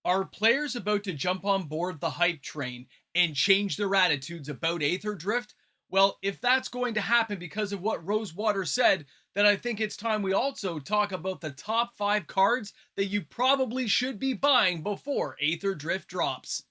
Are players about to jump on board the hype train and change their attitudes about Aetherdrift? Well, if that's going to happen because of what Rosewater said, then I think it's time we also talk about the top 5 cards that you probably should be buying before Aetherdrift drops.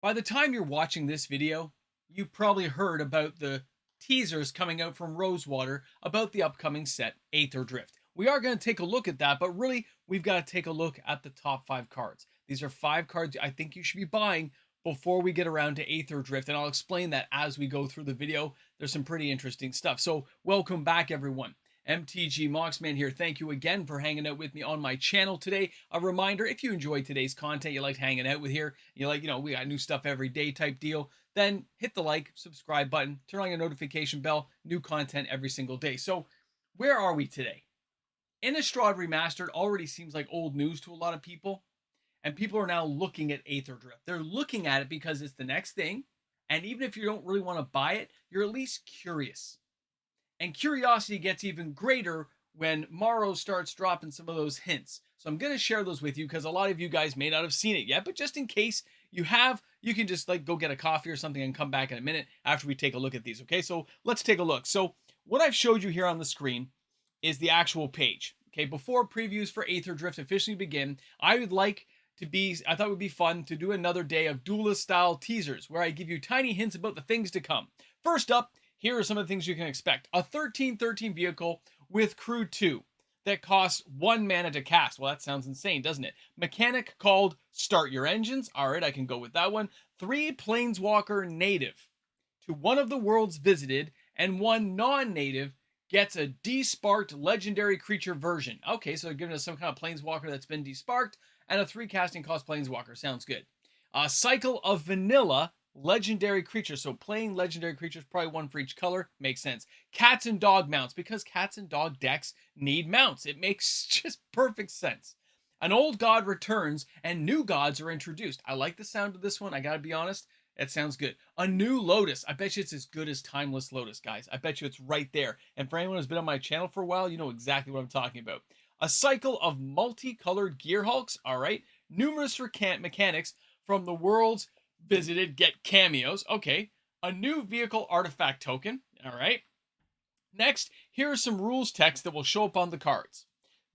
By the time you're watching this video, you probably heard about the teasers coming out from Rosewater about the upcoming set Aetherdrift. We are going to take a look at that, but really we've got to take a look at the top 5 cards. These are 5 cards I think you should be buying before we get around to Aetherdrift, and I'll explain that as we go through the video. There's some pretty interesting stuff. So welcome back, everyone. MTG Moxman here. Thank you again for hanging out with me on my channel today. A reminder, if you enjoyed today's content, you liked hanging out with here, you like, we got new stuff every day type deal, then hit the like, subscribe button, turn on your notification bell, new content every single day. So where are we today? Innistrad Remastered already seems like old news to a lot of people, and people are now looking at Aetherdrift. They're looking at it because it's the next thing, and even if you don't really want to buy it, you're at least curious. And curiosity gets even greater when Maro starts dropping some of those hints. So I'm going to share those with you because a lot of you guys may not have seen it yet, but just in case you have, you can just go get a coffee or something and come back in a minute after we take a look at these. Okay, so let's take a look. So what I've showed you here on the screen is the actual page. Okay, before previews for Aetherdrift officially begin, I thought it would be fun to do another day of duelist style teasers where I give you tiny hints about the things to come. First up, here are some of the things you can expect. A 13/13 vehicle with crew 2 that costs 1 mana to cast. Well, that sounds insane, doesn't it? Mechanic called Start Your Engines. All right, I can go with that one. 3 Planeswalker native to one of the worlds visited, and 1 non-native gets a desparked legendary creature version. Okay, so they're giving us some kind of Planeswalker that's been desparked, and a 3 casting cost Planeswalker. Sounds good. A cycle of vanilla legendary creatures. So playing legendary creatures, probably 1 for each color, makes sense. Cats and dog mounts, because cats and dog decks need mounts. It makes just perfect sense. An old god returns and new gods are introduced. I like the sound of this one, I gotta be honest. It sounds good. A new Lotus. I bet you it's as good as Timeless Lotus, guys. I bet you it's right there. And for anyone who's been on my channel for a while, you know exactly what I'm talking about. A cycle of multicolored gear hulks. All right. Numerous mechanics from the worlds visited get cameos. Okay. A new vehicle artifact token. All right. Next, here are some rules text that will show up on the cards.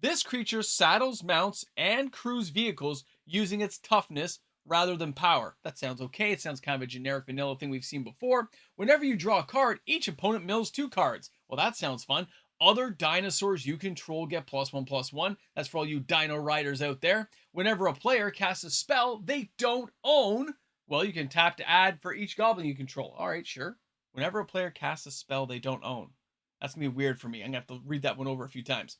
This creature saddles, mounts, and crews vehicles using its toughness rather than power. That sounds okay. It sounds kind of a generic vanilla thing we've seen before. Whenever you draw a card, each opponent mills 2 cards. Well, that sounds fun. Other dinosaurs you control get +1/+1. That's for all you dino riders out there. Whenever a player casts a spell they don't own, well, you can tap to add for each goblin you control. All right, sure. Whenever a player casts a spell they don't own. That's going to be weird for me. I'm going to have to read that one over a few times.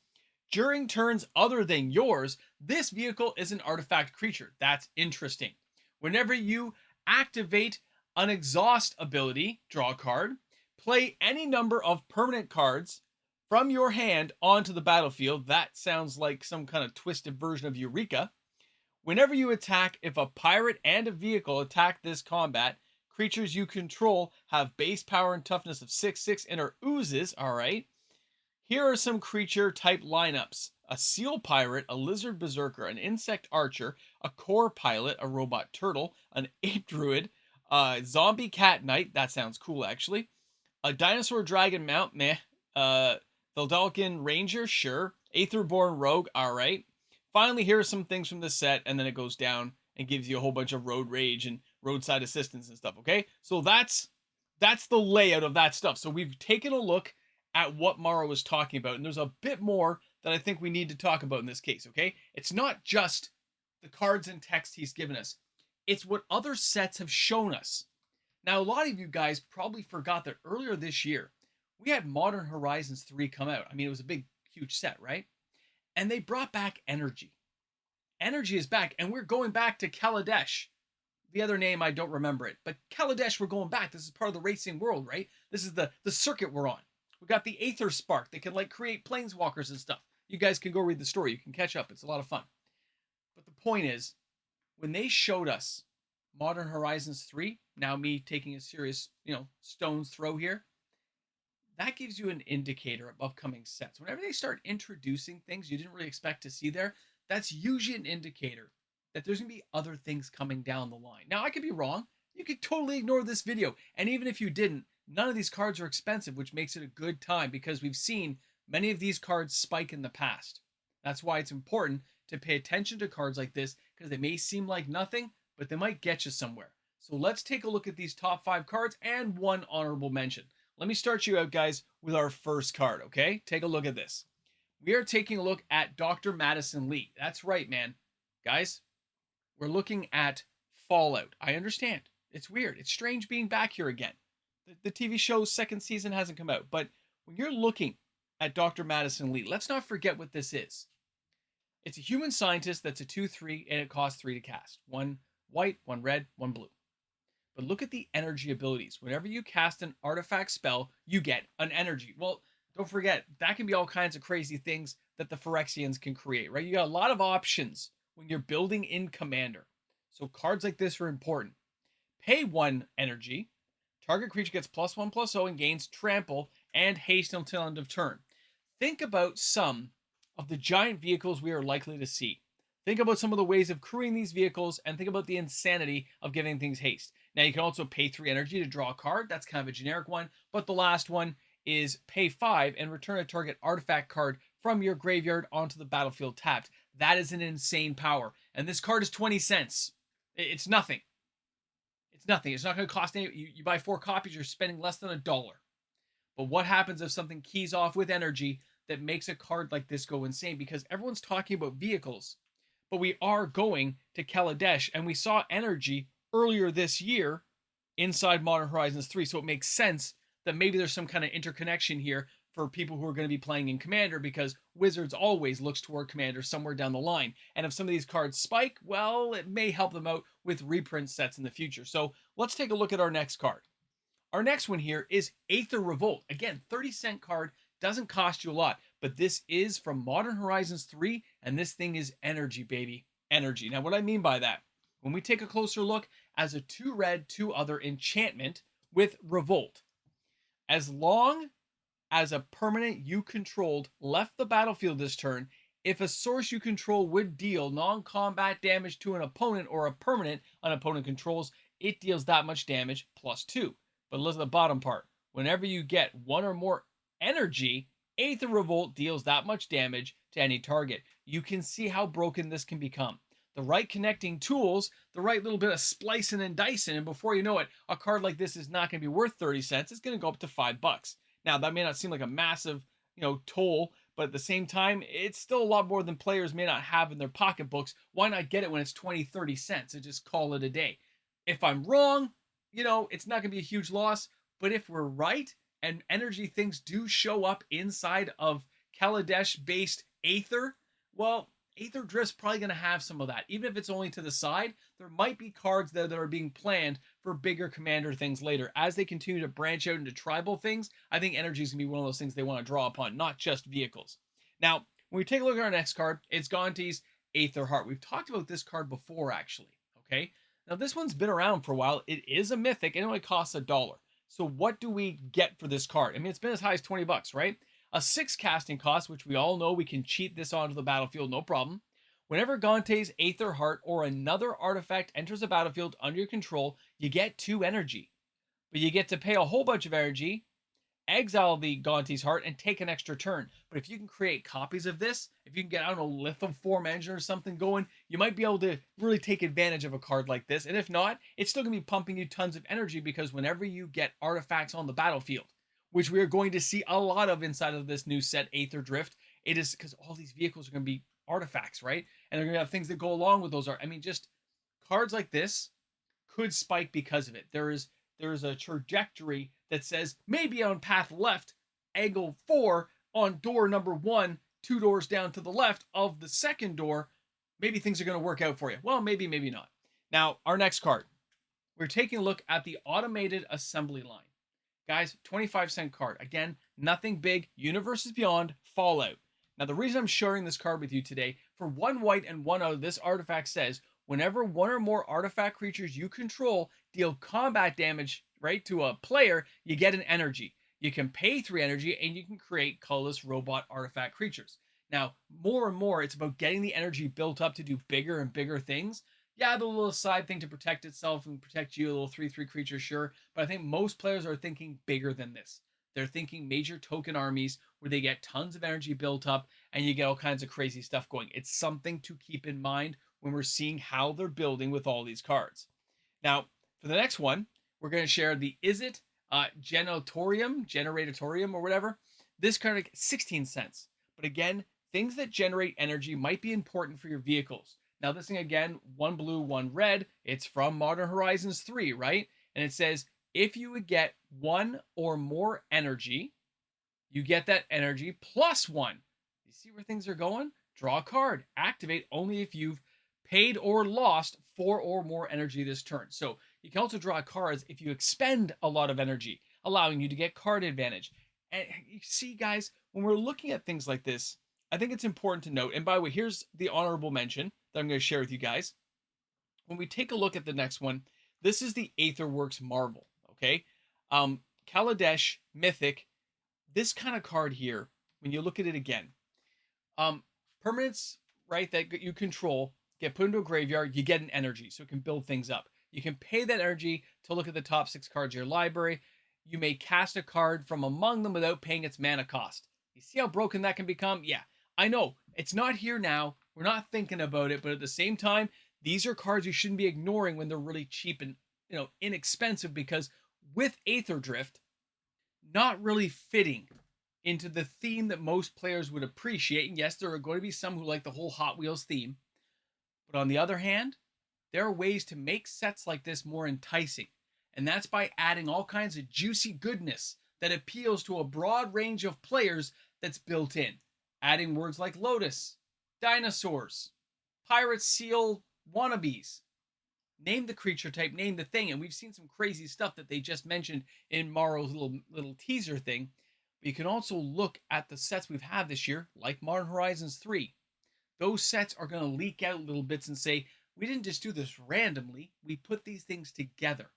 During turns other than yours, this vehicle is an artifact creature. That's interesting. Whenever you activate an exhaust ability, draw a card, play any number of permanent cards from your hand onto the battlefield. That sounds like some kind of twisted version of Eureka. Whenever you attack, if a pirate and a vehicle attack this combat, creatures you control have base power and toughness of 6/6 and are oozes. All right. Here are some creature type lineups. A seal pirate, a lizard berserker, an insect archer, a core pilot, a robot turtle, an ape druid, a zombie cat knight. That sounds cool, actually. A dinosaur dragon mount, meh. Thildalkin ranger, sure. Aetherborn rogue, all right. Finally, here are some things from the set, and then it goes down and gives you a whole bunch of road rage and roadside assistance and stuff, okay? So that's the layout of that stuff. So we've taken a look at what Maro was talking about, and there's a bit more that I think we need to talk about in this case, okay? It's not just the cards and text he's given us. It's what other sets have shown us. Now, a lot of you guys probably forgot that earlier this year, we had Modern Horizons 3 come out. I mean, it was a big, huge set, right? And they brought back Energy. Energy is back, and we're going back to Kaladesh. The other name, I don't remember it, but Kaladesh, we're going back. This is part of the racing world, right? This is the circuit we're on. We got the Aether Spark that can create planeswalkers and stuff. You guys can go read the story. You can catch up. It's a lot of fun. But the point is, when they showed us Modern Horizons 3, now me taking a serious, stone's throw here, that gives you an indicator of upcoming sets. Whenever they start introducing things you didn't really expect to see there, that's usually an indicator that there's going to be other things coming down the line. Now, I could be wrong. You could totally ignore this video. And even if you didn't, none of these cards are expensive, which makes it a good time because we've seen many of these cards spike in the past. That's why it's important to pay attention to cards like this because they may seem like nothing, but they might get you somewhere. So let's take a look at these top 5 cards and one honorable mention. Let me start you out, guys, with our first card, okay? Take a look at this. We are taking a look at Dr. Madison Lee. That's right, man. Guys, we're looking at Fallout. I understand. It's weird. It's strange being back here again. The TV show's second season hasn't come out, but when you're looking at Dr. Madison Lee, let's not forget what this is. It's a human scientist that's a 2/3, and it costs 3 to cast. 1 white, 1 red, 1 blue. But look at the energy abilities. Whenever you cast an artifact spell, you get an energy. Well, don't forget, that can be all kinds of crazy things that the Phyrexians can create, right? You got a lot of options when you're building in Commander. So cards like this are important. Pay 1 energy. Target creature gets +1/+0 and gains trample and haste until end of turn. Think about some of the giant vehicles we are likely to see. Think about some of the ways of crewing these vehicles and think about the insanity of giving things haste. Now, you can also pay 3 energy to draw a card. That's kind of a generic one. But the last one is pay 5 and return a target artifact card from your graveyard onto the battlefield tapped. That is an insane power. And this card is 20 cents. It's nothing. It's nothing. It's not going to cost any. You buy 4 copies, you're spending less than $1. But what happens if something keys off with energy that makes a card like this go insane? Because everyone's talking about vehicles, but we are going to Kaladesh, and we saw energy earlier this year inside Modern Horizons 3, so it makes sense that maybe there's some kind of interconnection here for people who are going to be playing in Commander, because Wizards always looks toward Commander somewhere down the line. And if some of these cards spike, well, it may help them out with reprint sets in the future. So let's take a look at our next card. Our next one here is Aether Revolt. Again, 30-cent card, doesn't cost you a lot, but this is from Modern Horizons 3, and this thing is energy, baby. Energy. Now, what I mean by that, when we take a closer look, as a 2 red, 2 other enchantment with Revolt, as long as a permanent you controlled left the battlefield this turn, if a source you control would deal non-combat damage to an opponent or a permanent an opponent controls, it deals that much damage +2. But look at the bottom part. Whenever you get 1 or more energy, Aether Revolt deals that much damage to any target. You can see how broken this can become. The right connecting tools, the right little bit of splicing and dicing, and before you know it, a card like this is not going to be worth 30 cents. It's going to go up to $5. Now, that may not seem like a massive, toll, but at the same time, it's still a lot more than players may not have in their pocketbooks. Why not get it when it's 20, 30 cents and just call it a day? If I'm wrong, it's not going to be a huge loss, but if we're right, and energy things do show up inside of Kaladesh-based Aether, well, Aetherdrift's probably going to have some of that. Even if it's only to the side, there might be cards there that are being planned for bigger Commander things later. As they continue to branch out into tribal things, I think energy is going to be one of those things they want to draw upon, not just vehicles. Now, when we take a look at our next card, it's Gonti's Aether Heart. We've talked about this card before, actually, okay? Now, this one's been around for a while. It is a mythic, and it only costs $1. So what do we get for this card? I mean, it's been as high as 20 bucks, right? A 6 casting cost, which we all know we can cheat this onto the battlefield, no problem. Whenever Gonti's Aether Heart or another artifact enters a battlefield under your control, you get 2 energy. But you get to pay a whole bunch of energy, exile the Gonti's Heart, and take an extra turn. But if you can create copies of this, if you can get, I don't know, Lithoform Engine or something going, you might be able to really take advantage of a card like this. And if not, it's still going to be pumping you tons of energy, because whenever you get artifacts on the battlefield, which we are going to see a lot of inside of this new set, Aetherdrift, it is because all these vehicles are going to be artifacts, right? And they're going to have things that go along with those. Just cards like this could spike because of it. There is a trajectory that says maybe on path left, angle 4 on door number 1, 2 doors down to the left of the second door, maybe things are going to work out for you. Well, maybe, maybe not. Now, our next card, we're taking a look at the automated assembly line. Guys, 25-cent card. Again, nothing big. Universes Beyond, Fallout. Now, the reason I'm sharing this card with you today, for 1 white and 1 other, this artifact says, whenever 1 or more artifact creatures you control deal combat damage, right, to a player, you get an energy. You can pay 3 energy and you can create colorless robot artifact creatures. Now, more and more, it's about getting the energy built up to do bigger and bigger things. Yeah, the little side thing to protect itself and protect you, a little 3/3 creature, sure. But I think most players are thinking bigger than this. They're thinking major token armies where they get tons of energy built up and you get all kinds of crazy stuff going. It's something to keep in mind when we're seeing how they're building with all these cards. Now, for the next one, we're going to share the Is It Generatorium, or whatever. This card, 16 cents. But again, things that generate energy might be important for your vehicles. Now, this thing again, 1 blue, 1 red. It's from Modern Horizons 3, right? And it says, if you would get 1 or more energy, you get that energy plus 1. You see where things are going? Draw a card. Activate only if you've paid or lost 4 or more energy this turn. So you can also draw cards if you expend a lot of energy, allowing you to get card advantage. And you see, guys, when we're looking at things like this, I think it's important to note, and by the way, here's the honorable mention that I'm going to share with you guys. When we take a look at the next one, this is the Aetherworks Marvel, okay? Kaladesh Mythic, this kind of card here, when you look at it again, permanents, right, that you control get put into a graveyard, you get an energy, so it can build things up. You can pay that energy to look at the top 6 cards of your library. You may cast a card from among them without paying its mana cost. You see how broken that can become? Yeah, I know. It's not here now. We're not thinking about it, but at the same time, these are cards you shouldn't be ignoring when they're really cheap and inexpensive, because with Aetherdrift not really fitting into the theme that most players would appreciate. And yes, there are going to be some who like the whole Hot Wheels theme. But on the other hand, there are ways to make sets like this more enticing. And that's by adding all kinds of juicy goodness that appeals to a broad range of players that's built in. Adding words like Lotus, dinosaurs, pirate seal wannabes. Name the creature type, name the thing. And we've seen some crazy stuff that they just mentioned in Maro's little teaser thing. But you can also look at the sets we've had this year, like Modern Horizons 3. Those sets are going to leak out little bits and say, we didn't just do this randomly. We put these things together.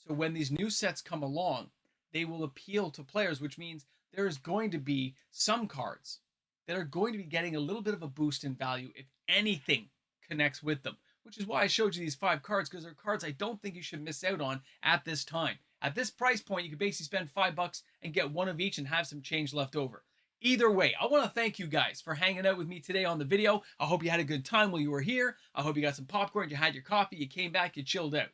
So when these new sets come along, they will appeal to players, which means there is going to be some cards that are going to be getting a little bit of a boost in value if anything connects with them. Which is why I showed you these 5 cards, because they're cards I don't think you should miss out on at this time. At this price point, you could basically spend $5 and get one of each and have some change left over. Either way, I want to thank you guys for hanging out with me today on the video. I hope you had a good time while you were here. I hope you got some popcorn, you had your coffee, you came back, you chilled out.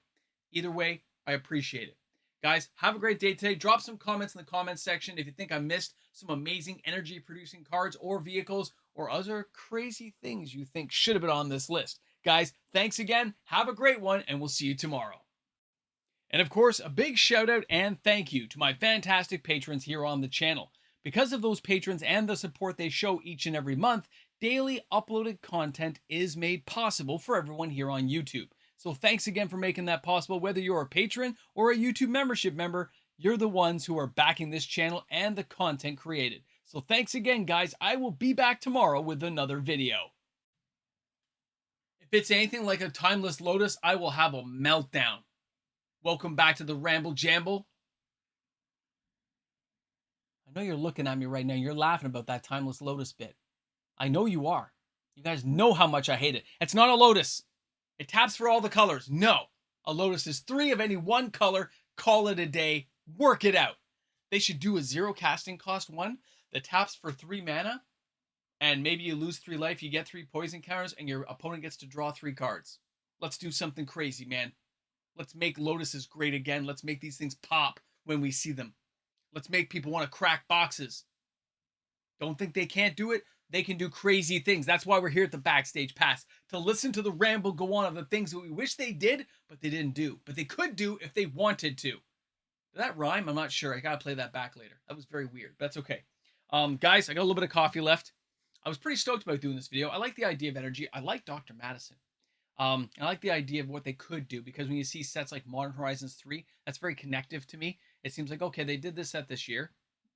Either way, I appreciate it. Guys, have a great day today. Drop some comments in the comments section if you think I missed some amazing energy producing cards or vehicles or other crazy things you think should have been on this list. Guys, thanks again. Have a great one, and we'll see you tomorrow. And of course, a big shout out and thank you to my fantastic patrons here on the channel. Because of those patrons and the support they show each and every month, daily uploaded content is made possible for everyone here on YouTube. So thanks again for making that possible. Whether you're a patron or a YouTube membership member, you're the ones who are backing this channel and the content created. So thanks again, guys. I will be back tomorrow with another video. If it's anything like a timeless Lotus, I will have a meltdown. Welcome back to the Ramble Jamble. I know you're looking at me right now. You're laughing about that timeless Lotus bit. I know you are. You guys know how much I hate it. It's not a Lotus. It taps for all the colors. No. A Lotus is 3 of any one color. Call it a day. Work it out. They should do a 0 casting cost one that taps for 3 mana. And maybe you lose 3 life. You get 3 poison counters. And your opponent gets to draw 3 cards. Let's do something crazy, man. Let's make Lotuses great again. Let's make these things pop when we see them. Let's make people want to crack boxes. Don't think they can't do it. They can do crazy things. That's why we're here at the Backstage Pass, to listen to the ramble go on of the things that we wish they did, but they didn't do. But they could do if they wanted to. Did that rhyme? I'm not sure. I gotta play that back later. That was very weird. But that's okay. Guys, I got a little bit of coffee left. I was pretty stoked about doing this video. I like the idea of energy. I like Dr. Madison. I like the idea of what they could do, because when you see sets like Modern Horizons 3, that's very connective to me. It seems like, okay, they did this set this year.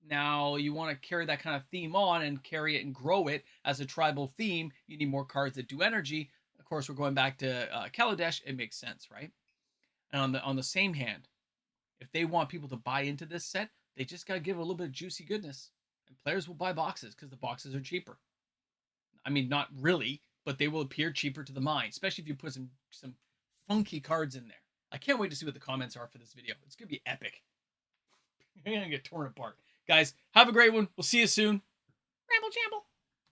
Now you want to carry that kind of theme on and carry it and grow it as a tribal theme. You need more cards that do energy. Of course, we're going back to Kaladesh. It makes sense, right? And on the same hand, if they want people to buy into this set, They just got to give it a little bit of juicy goodness. And players will buy boxes because the boxes are cheaper. I mean, not really, but they will appear cheaper to the mind, especially if you put some funky cards in there. I can't wait to see what the comments are for this video. It's going to be epic. I'm going to get torn apart. Guys, have a great one. We'll see you soon. Ramble jamble.